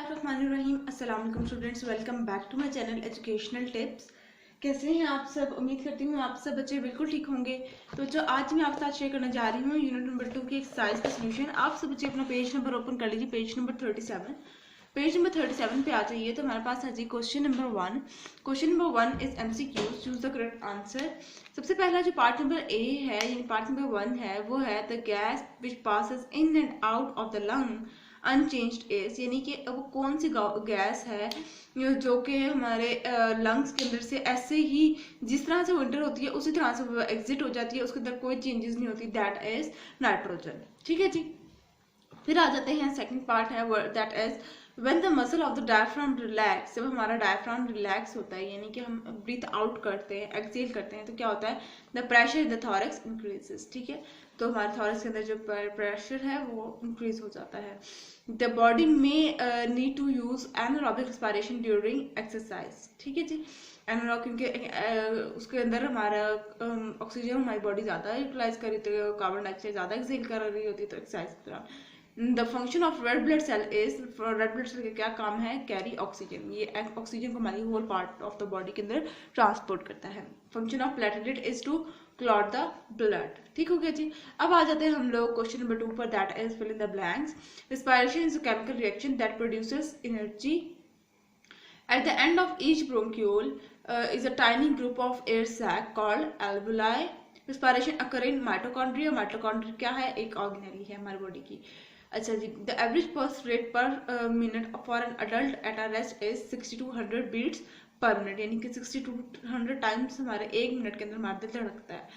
बिस्मिल्लाहिर्रहमानिर्रहीम। अस्सलाम वालेकुम students, welcome back to my channel educational tips. कैसे हैं आप सब? उम्मीद करती हूँ आप सब बच्चे बिल्कुल ठीक होंगे। तो जो आज मैं आपके साथ शेयर करने जा रही हूँ यूनिट नंबर 2 की एक्सरसाइज का सोल्यूशन। आप सब बच्चे अपना पेज नंबर ओपन कर लीजिए, पेज नंबर 37। पेज नंबर 37 पे आ जाइए तो हमारे पास है जी question number 1। Question number 1 is MCQ, choose the correct answer. सबसे पहला जो पार्ट नंबर ए है यानी पार्ट नंबर 1 है वो है the gas which passes in and out of the lung unchanged as, यानी कि वो कौन सी गैस है जो कि हमारे लंग्स के अंदर से ऐसे ही जिस तरह से वो एंटर होती है उसी तरह से वो एग्जिट हो जाती है, उसके अंदर कोई चेंजेस नहीं होती, दैट इज नाइट्रोजन। ठीक है जी। फिर आ जाते हैं सेकंड पार्ट है that is when the muscle of the diaphragm relax. जब हमारा डायफ्राम रिलैक्स होता है यानी कि हम ब्रीथ आउट करते हैं, एक्सेल करते हैं, तो क्या होता है? The pressure in the thorax increases. ठीक है, तो हमारे थॉरैक्स के अंदर जो प्रेशर है वो इंक्रीज हो जाता है। द बॉडी में need to use anaerobic respiration during exercise. ठीक है जी। एनारोब क्योंकि उसके अंदर हमारा ऑक्सीजन हमारी बॉडी ज़्यादा यूटिलाइज कर रही है, कार्बन डाइऑक्साइड ज़्यादा एक्सेल कर रही होती है तो एक्सरसाइज के दौरान। The function of red blood cell is, red blood cell का क्या काम है? Carry oxygen. ये ऑक्सीजन को हमारी whole part of the body के अंदर ट्रांसपोर्ट करता है। Function of platelet is to clot the blood. ठीक हो गया जी। अब आ जाते हैं हम लोग क्वेश्चन नंबर 2 पर, that is fill in the blanks. Respiration is a chemical reaction that produces energy at the end of each bronchiole is a tiny group of air sac called alveoli. Respiration occur in mitochondria. Mitochondria क्या है? एक organelle है हमारी body की। अच्छा जी। The average pulse rate per minute for an adult at a rest is 60 to 100 beats per minute, यानी कि 60 to 100 टाइम्स हमारे एक मिनट के अंदर हमारा दिल धड़कता है।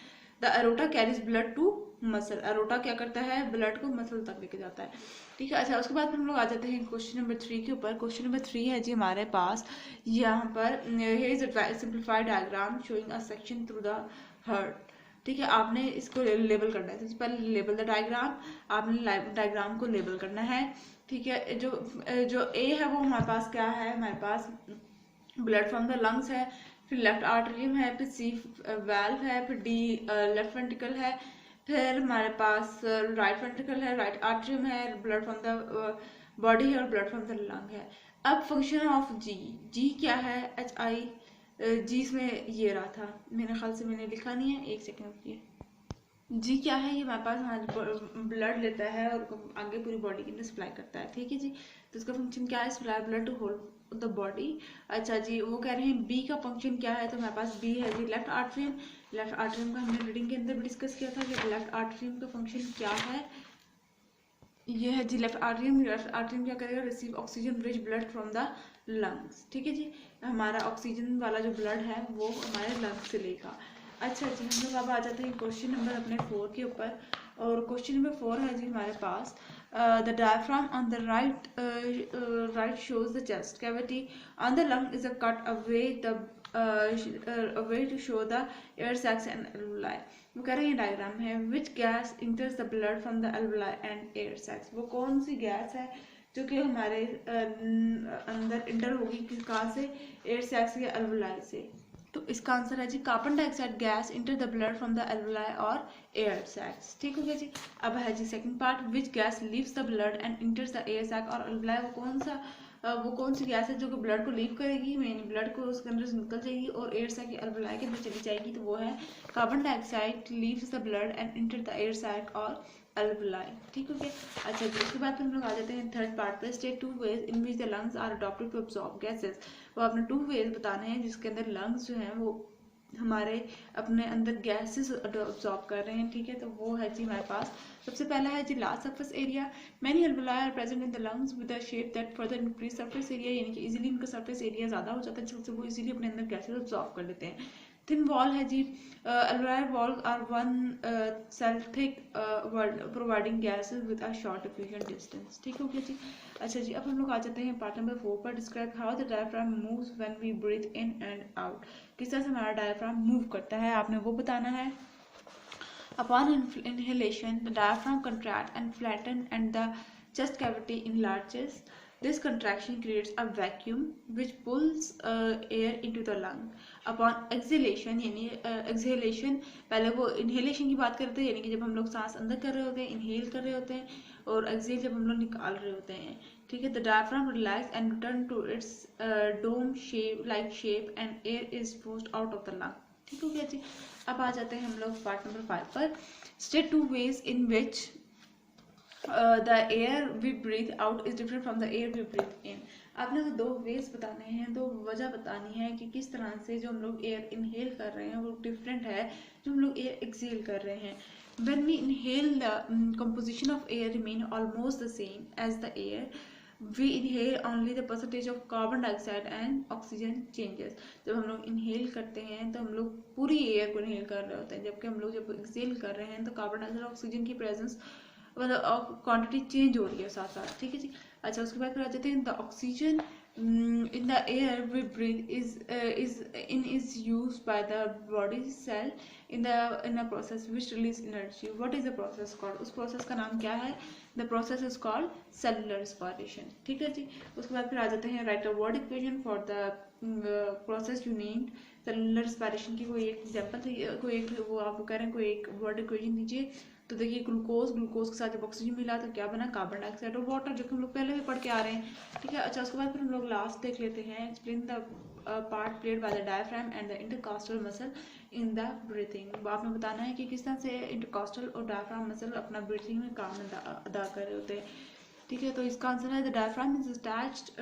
The aorta carries blood to muscle. Aorta क्या करता है? ब्लड को मसल तक लेके जाता है। ठीक है। अच्छा, उसके बाद हम लोग आ जाते हैं क्वेश्चन नंबर 3 के ऊपर। क्वेश्चन नंबर 3 है जी हमारे पास यहाँ पर, here is a simplified diagram showing a section through the heart। ठीक है, आपने इसको लेबल करना है। सबसे पहले लेबल द डायग्राम, आपने डायग्राम को लेबल करना है। ठीक है, जो ए है वो हमारे पास क्या है? हमारे पास ब्लड फ्रॉम द लंग्स है, फिर लेफ्ट आर्टरियम है, फिर सी वाल्व है, फिर डी लेफ्ट वेंट्रिकल है, फिर हमारे पास राइट वेंट्रिकल है, राइट आर्टरियम है, ब्लड फ्रॉम द बॉडी है और ब्लड फ्रॉम द लंग है। अब फंक्शन ऑफ जी, जी क्या है? HI जी इसमें ये रहा था, मेरे ख्याल से मैंने लिखा नहीं है, एक सेकेंड रुकिए। जी क्या है? ये हमारे पास हमारे ब्लड लेता है और आगे पूरी बॉडी के अंदर सप्लाई करता है। ठीक है जी। तो इसका फंक्शन क्या है? Supply blood to whole the body. अच्छा जी, वो कह रहे हैं बी का फंक्शन क्या है? तो हमारे पास बी है जी लेफ्ट आर्टरियम। लेफ्ट आर्टरियम का हमने रीडिंग के अंदर भी डिस्कस किया था कि लेफ्ट आर्टरियम का फंक्शन क्या है। ये है जी लेफ्ट आर्टरियम। लेफ्ट आर्टरियम क्या करेगा? Receive oxygen rich blood from the lungs. ठीक है जी, हमारा ऑक्सीजन वाला जो ब्लड है वो हमारे लंग्स से लेगा। अच्छा जी, हम लोग अब आ जाते हैं क्वेश्चन नंबर अपने 4 के ऊपर। और क्वेश्चन नंबर 4 है जी हमारे पास, the diaphragm on the right shows the chest cavity, on the lung is a cut away the away to show the air sacs and alveoli. वो कह रहे हैं डायग्राम है, which gas enters the blood from the alveoli and air sacs. वो कौन सी gas है जो कि हमारे अंदर इंटर होगी, कहाँ से? एयर सैक्स या एल्वुलाई से। तो इसका आंसर है जी carbon dioxide gas enter the blood from the alveoli और एयर सैक्स। ठीक हो गया जी। अब है जी second part, which gas leaves the blood and enters the air sac और एल्वुलाई। वो कौन सी गैस है जो कि ब्लड को लीव करेगी, यानी ब्लड को उसके अंदर से निकल जाएगी और एयर सैक या एल्वुलाई के अंदर चली जाएगी, तो वो है carbon dioxide leaves the blood and enter the air sac और एल्वुलाई। ठीक हो गया। अच्छा जी, उसके बाद हम लोग आ जाते हैं थर्ड पार्ट पे, state 2 ways in which the lungs are adopted to absorb gases. वो आपने 2 वेज बताने हैं जिसके अंदर लंग्स जो हैं वो हमारे अपने अंदर गैसेस अब्सॉर्ब कर रहे हैं। ठीक है, तो वो है जी हमारे पास सबसे पहला है जी large surface area. Many alveoli are present in the lungs with a shape that further increase surface area, यानी कि इजीली इनका सरफेस एरिया ज़्यादा हो जाता है जिससे वो इजीली अपने अंदर गैसेस अब्सॉर्ब कर लेते हैं। थिन वॉल है जी, alveoli wall are one cell thick providing gases with a short diffusion distance. ठीक हो गया जी। अच्छा जी, अब हम लोग आ जाते हैं पार्ट नंबर 4 पर, describe how the diaphragm moves when we breathe in and out. किस तरह से हमारा डायफ्राम मूव करता है, आपने वो बताना है। Upon inhalation, the diaphragm contracts and flattens and the chest cavity enlarges. This contraction creates a vacuum which pulls air into the lung. Upon exhalation, यानी exhalation, पहले वो inhalation की बात करते हैं, यानी कि जब हम लोग सांस अंदर कर रहे होते हैं, inhale कर रहे होते हैं, और exhale जब हम लोग निकाल रहे होते हैं। ठीक है, the diaphragm relax and return to its dome shape like shape and air is forced out of the lung. ठीक हो गया जी। अब आ जाते हैं हम लोग पार्ट नंबर 5 पर। State 2 ways in which the air we breathe out is different from the air we breathe in. आपने तो 2 वेज बताने हैं, 2 वजह बतानी है कि किस तरह से जो हम लोग एयर इनहेल कर रहे हैं वो डिफरेंट है जो हम लोग एयर एक्सहेल कर रहे हैं। When we inhale, the composition of air remain almost the same as the air we inhale, only the percentage of carbon dioxide and oxygen changes। जब हम लोग inhale करते हैं तो हम लोग पूरी एयर को inhale कर रहे होते हैं, जबकि हम लोग जब exhale कर रहे हैं तो कार्बन डाइऑक्साइड और ऑक्सीजन की प्रेजेंस मतलब क्वांटिटी चेंज हो रही है साथ साथ। ठीक है जी। अच्छा, उसके बाद फिर आ जाते हैं the oxygen in the air we breathe is used by the body cell in a process which release energy। what is the process called? उस process का नाम क्या है? the process is called cellular respiration। ठीक है जी। उसके बाद फिर आ जाते हैं write a word equation for the process you named। Cellular respiration की कोई एक एग्जांपल, कोई एक वो आप कह रहे हैं कोई एक वर्ड इक्वेशन दीजिए। तो देखिए ग्लूकोज के साथ जब ऑक्सीजन मिला तो क्या बना? कार्बन डाइऑक्साइड और वाटर, जो कि हम लोग पहले भी पढ़ के आ रहे हैं। ठीक है। अच्छा, उसके बाद फिर हम लोग लास्ट देख लेते हैं explain the part played by the diaphragm and the intercostal muscle in the breathing. आपने बताना है कि किस तरह से इंटरकॉस्टल और डायफ्राम मसल अपना ब्रीथिंग में काम अदा कर रहे होते हैं। ठीक है, तो इसका आंसर है the diaphragm is attached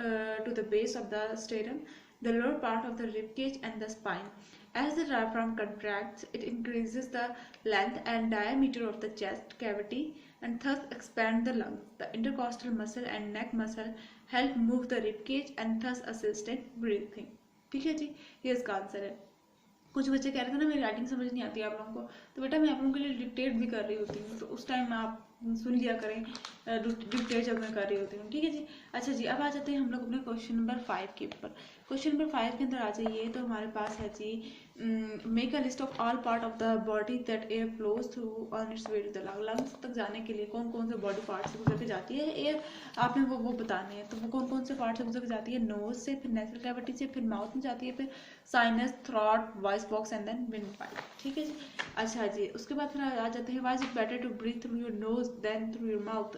to the base of the sternum, the lower part of the rib cage and the spine। As the diaphragm contracts, it increases the length and diameter of the chest cavity and thus expand the lungs। The intercostal muscle and neck muscle help move the rib cage and thus assist in breathing। ठीक है जी, ये इसका answer है। कुछ बच्चे कह रहे थे ना मेरी राइटिंग समझ नहीं आती आप लोगों को, तो बेटा मैं आप लोगों के लिए डिक्टेट भी कर रही होती हूँ, तो उस टाइम आप सुन लिया करें डिक्टेट जब मैं कर रही होती हूँ। ठीक है जी। अच्छा जी, अब आ जाते हैं हम लोग अपने क्वेश्चन नंबर 5 के ऊपर। क्वेश्चन नंबर 5 के अंदर आ जाइए, तो हमारे पास है जी make a list of all part of the body that air flows through on its way to the lung. Lungs तक जाने के लिए कौन कौन से बॉडी पार्ट से गुजर के जाती है एयर, आपने वो बताने हैं। तो वो कौन कौन से पार्ट से गुजर के जाती है? नोज से, फिर नेसल कैविटी से, फिर माउथ में जाती है, फिर sinus, throat, voice box and then windpipe. ठीक है जी। अच्छा जी, उसके बाद फिर आ जाते हैं why is it better to breathe through your nose than through your mouth.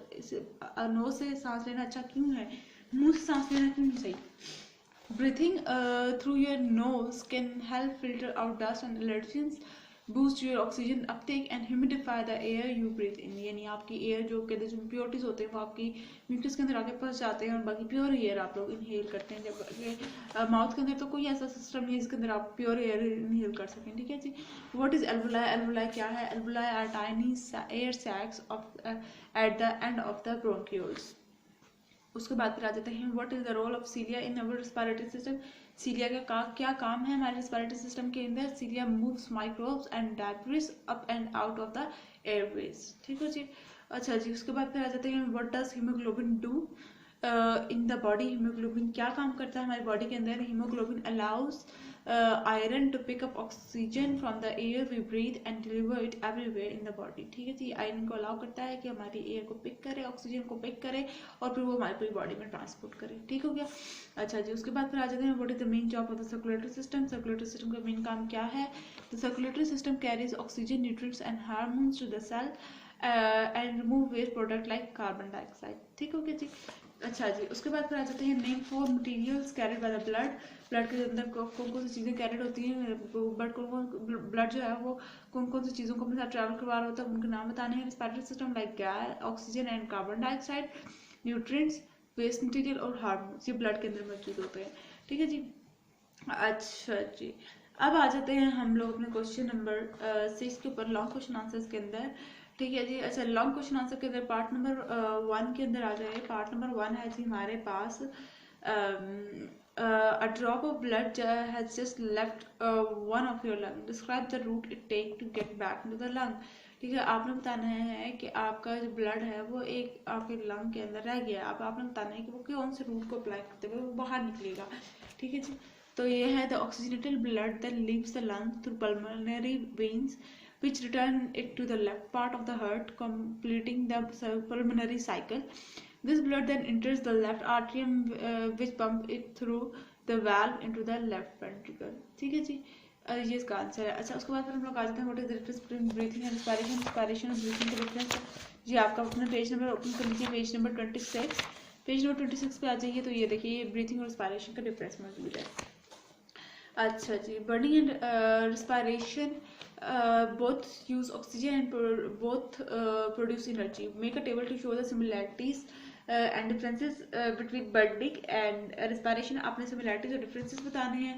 Nose से सांस लेना अच्छा क्यों है, मुंह से सांस लेना क्यों नहीं सही? Breathing through your nose can help filter out dust and allergens, boost your oxygen uptake and humidify the air you breathe in। यानी आपकी एयर जो के अंदर जो इम्प्योरिटीज होते हैं वो आपकी म्यूकस के अंदर आके फंस जाते हैं और बाकी प्योर एयर आप लोग इनहेल करते हैं। जब माउथ के अंदर तो कोई ऐसा सिस्टम नहीं है जिसके अंदर आप प्योर एयर इनहेल कर सकें। ठीक है जी। What is alveoli? एल्वुलाई क्या है? Alveoli are tiny air sacs of at the end of the bronchioles. उसके बाद फिर आ जाते हैं what is the role of cilia in our respiratory system. Cilia का क्या काम है हमारे रेस्पिरेटरी सिस्टम के अंदर? Cilia moves microbes and debris up and out of the airways. ठीक है जी। अच्छा जी, उसके बाद फिर आ जाते हैं what does haemoglobin do in the body. Haemoglobin क्या काम करता है हमारी बॉडी के अंदर? Haemoglobin allows iron to pick up oxygen from the air we breathe and deliver it everywhere in the body. ठीक है जी। आयरन को अलाउ करता है कि हमारी एयर को पिक करे, ऑक्सीजन को पिक करे और फिर वो हमारी पूरी बॉडी में ट्रांसपोर्ट करे। ठीक हो गया। अच्छा जी, उसके बाद फिर आ जाते हैं what is the main job of the circulatory system. Circulatory system का मेन काम क्या है? The circulatory system carries oxygen, nutrients and hormones to the cell and remove waste product like carbon dioxide. ठीक हो गया जी। अच्छा जी, उसके बाद फिर आ जाते हैं name 4 materials carried by the blood. Blood के अंदर कौन कौन सी चीज़ें कैरिड होती हैं? ब्लड जो है वो कौन कौन सी चीज़ों को अपने साथ ट्रैवल करवा रहा होता है, उनके नाम बताने हैं। Respiratory system like gas, oxygen and carbon dioxide, nutrients, waste material और हार्मोन्स, ये ब्लड के अंदर मौजूद होते हैं। ठीक है जी। अच्छा जी, अब आ जाते हैं हम लोग अपने क्वेश्चन नंबर 6 के ऊपर, लॉन्ग क्वेश्चन आंसर्स के अंदर। ठीक है जी। अच्छा, लॉन्ग क्वेश्चन आंसर के अंदर पार्ट नंबर 1 के अंदर आ जाए। पार्ट नंबर 1 है जी हमारे पास a drop of blood has just left one of your lung, describe the route it take to get back into the lung। ठीक है, आपने बताना है कि आपका जो ब्लड है वो एक आपके लंग के अंदर रह गया। अब आपने बताना है कि वो कौन से रूट को अप्लाई करते हुए वो बाहर निकलेगा। ठीक है जी। तो ये है the oxygenated blood that leaves the lung through pulmonary veins which return it to the left part of the heart, completing the pulmonary cycle। This blood then enters the left atrium which pump it through the valve into the left ventricle। ठीक है जी, ये इसका answer है। अच्छा, उसके बाद फिर हम लोग आ जाते हैं what is the difference between breathing and respiration. Respiration और ब्रीथिंग का डिफरेंस जी आपका अपना पेज नंबर ओपन कर लीजिए, पेज नंबर 26। पेज नंबर 26 पे आ जाइए तो ये देखिए ब्रीथिंग और रिस्पायरेशन का डिफरेंस मौजूद है। अच्छा जी, burning and respiration both use oxygen and both produce energy. Make a table to show the similarities and differences between burning and respiration. आपने similarities और differences बताने हैं।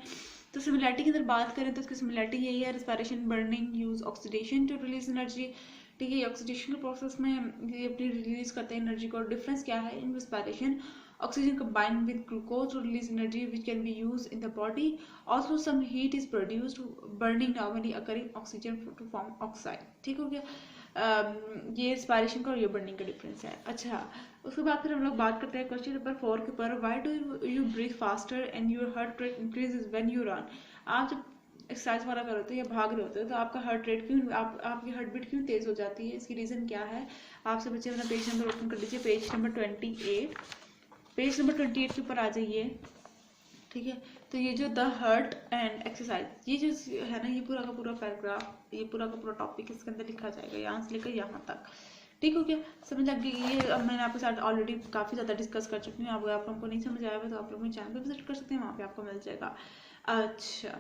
तो सिमिलैरिटी की अगर बात करें तो उसकी सिमिलैरिटी यही है, respiration burning use oxidation to release energy. ठीक है, ये ऑक्सीडेशन के प्रोसेस में ये अपनी रिलीज करते हैं एनर्जी को। डिफरेंस क्या है इन respiration? Oxygen combined with glucose to release energy which can be used in the body. Also some heat is produced. Burning normally occurring oxygen to form oxide. ठीक हो गया? ये respiration का और ये burning का difference है। अच्छा, उसके बाद फिर हम लोग बात करते हैं क्वेश्चन नंबर 4 के ऊपर। Why do you breathe faster and your heart rate increases when you run? आप जब एक्सरसाइज वगैरह कर रहे हो या भाग रहे होते हो तो आपका हार्ट रेट क्यों, आपकी हार्ट बीट क्यों तेज हो जाती है? इसकी रीज़न क्या है? आपसे बच्चे अपना पेज नंबर ओपन कर लीजिए, पेज नंबर 28। पेज नंबर 28 के ऊपर आ जाइए। ठीक है, तो ये जो द हार्ट एंड एक्सरसाइज, ये जो है ना, ये पूरा का पूरा पैराग्राफ, ये पूरा का पूरा टॉपिक इसके अंदर लिखा जाएगा, यहाँ से लेकर यहाँ तक। ठीक हो गया? समझ लग गई? ये अब मैंने आपके साथ ऑलरेडी काफ़ी ज़्यादा डिस्कस कर चुकी हूँ। अगर आप लोगों को नहीं समझ आया तो आप लोग मेरे चैनल पर विजिट कर सकते हैं, वहाँ पे आपको मिल जाएगा। अच्छा,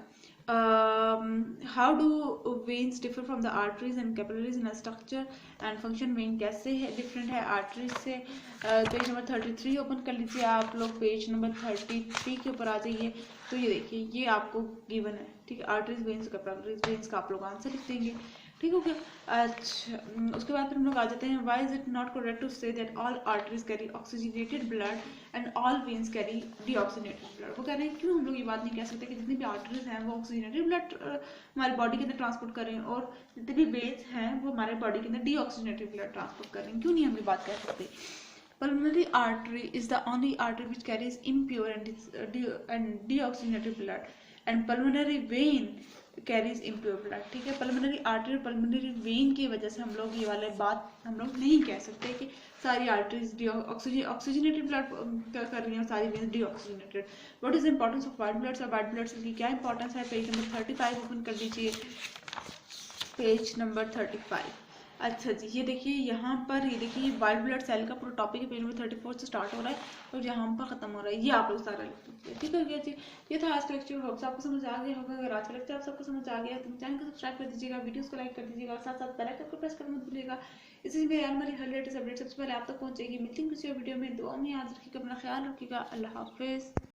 how do veins differ from the arteries and capillaries in structure and function? When कैसे है डिफरेंट है आर्टरीज से? पेज नंबर 33 ओपन कर लीजिए आप लोग, पेज नंबर 33 के ऊपर आ जाइए। तो ये देखिए, ये आपको गिवन है। ठीक है, आर्टरीज वेन्स कैपिलरीज वेन्स का आप लोग आंसर लिख देंगे। ठीक हो गया? अच्छा, उसके बाद फिर हम लोग आ जाते हैं, why is it not correct to say that all arteries carry oxygenated blood and all veins carry deoxygenated blood? वो कह रहे हैं क्यों हम लोग ये बात नहीं कह सकते कि जितनी भी आर्टरीज हैं वो ऑक्सीजनेटेड ब्लड हमारे बॉडी के अंदर ट्रांसपोर्ट कर रहे हैं और जितने भी वेन्स हैं वो हमारे बॉडी के अंदर डीऑक्सीजनेटेड ब्लड ट्रांसपोर्ट कर रहे हैं? क्यों नहीं हम ये बात कह सकते? Pulmonary artery is the only artery which carries impure and deoxygenated blood, and pulmonary vein carries impure blood. ठीक है, पल्मोनरी आर्टरी और पल्मोनरी वेन की वजह से हम लोग ये वाले बात हम लोग नहीं कह सकते कि सारी आर्टरीज ऑक्सीजनेटेड ब्लड कर रही हैं और सारी when deoxygenated. What is importance of white bloods? और वाइट ब्लड्स की क्या इंपॉर्टेंस है? पेज नंबर 35 ओपन कर दीजिए, पेज नंबर 35। अच्छा जी, ये देखिए यहाँ पर, ये देखिए वाइट ब्लड सेल का पूरा टॉपिक है, पेज नंबर 34 से स्टार्ट हो रहा है और यहाँ पर खत्म हो रहा है। ये आप लोग सारा लिख दीजिए। ठीक हो गया जी? ये था आज का लेक्चर। होप्स आपको समझ आ गया होगा। अगर आज का लेक्चर आप सबको समझ आ गया तो चैनल को सब्सक्राइब कर दीजिएगा, वीडियोस को लाइक कर दीजिएगा और साथ साथ बेल आइकन को प्रेस करना मत भूलिएगा। इसी में हमारी हर लेटेस्ट अपडेट सबसे पहले आप तक पहुंचेगी। मिलती हूँ किसी वीडियो में। दुआ में याद रखिएगा, अपना ख्याल रखिएगा। अल्लाह हाफिज़।